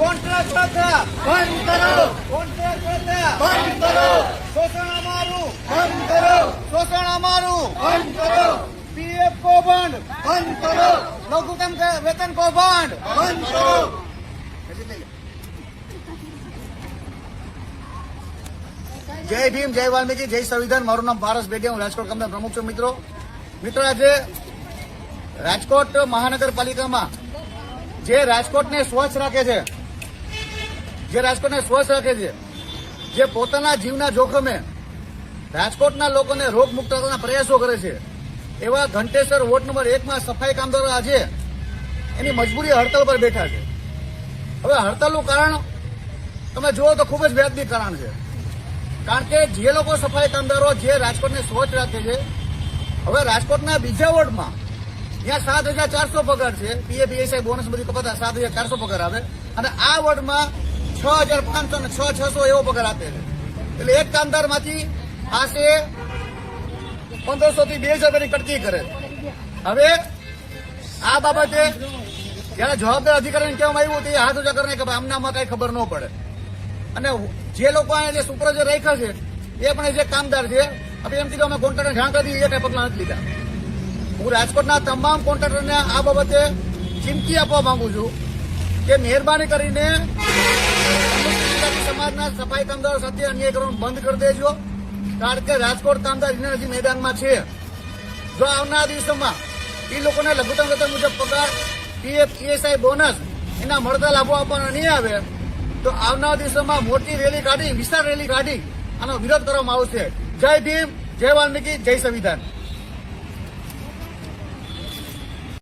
Contract પ્રથા બંધ કરો, કોન્ટ્રાક્ટ પ્રથા બંધ કરો, શોષણ અમારું, બંધ કરો, શોષણ અમારું, બંધ કરો, પીએફ કૌભાંડ, બંધ કરો, લઘુત્તમ વેતન કૌભાંડ. બંધ કરો. જય ભીમ, જય વાલ્મીકી, જય સંવિધાન. મારું નામ પારસ બેડિયા, હું રાજકોટ કંપના પ્રમુખ છું. મિત્રો આજે રાજકોટ મહાનગરપાલિકામાં જે રાજકોટને સ્વચ્છ રાખે છે, જે પોતાના જીવના જોખમે રાજકોટના લોકોને રોગમુક્ત કરવાના પ્રયાસો કરે છે, એવા ઘંટેસર વોર્ડ નંબર 1 માં સફાઈ કામદારો આજે એની મજબૂરી હડતાલ પર બેઠા છે. હવે હડતાલનું કારણ તમે જુઓ તો ખૂબ જ વ્યાજબી કારણ છે, કારણ કે જે લોકો સફાઈ કામદારો જે રાજકોટને સ્વચ્છ રાખે છે, હવે રાજકોટના બીજા વોર્ડમાં ત્યાં 7,400 પગાર છે, પીએફઈએસઆઈ બોનસ બધી કપાતા 7,400 પગાર આવે, અને આ વોર્ડમાં 6,500 અને 6,600 એવો પગાર આપે છે. એટલે એક કામદારમાંથી આશરે 1,500 થી 2,000 રૂપિયાની કટકી કરે. હવે આ બાબતે જયારે જવાબદાર અધિકારીને કહેવામાં આવ્યું તે હાથ ઊંચા કરીને કે ભાઈ અમને આમાં કઈ ખબર ન પડે, અને જે લોકો જે સુપરવાઇઝર રાખ્યા છે એ પણ જે કામદાર છે, હવે એમ કીધું અમે કોન્ટ્રાક્ટરને જાણ કરી દીધી, એ કઈ પગલાં નથી લીધા. હું રાજકોટના તમામ કોન્ટ્રાક્ટરને આ બાબતે ચીમકી આપવા માંગુ છું કે મહેરબાની કરીને સમાજના સફાઈ કામદારો સાથે અન્યાય કરવાનું બંધ કરી દેજો, કારણ કે રાજકોટ કામદાર યુનિયન મેદાનમાં છે. જો આવનારા દિવસોમાં એ લોકોને લઘુત્તમ વેતન મુજબ પગાર, પીએફ, ઈએસઆઈ બોનસ એના મળતા લાભો આપવાના નહીં આવે તો આવનારા દિવસોમાં મોટી રેલી કાઢી, વિશાળ રેલી કાઢી આનો વિરોધ કરવામાં આવશે. જય ભીમ, જય વાલ્મીકી, જય સંવિધાન.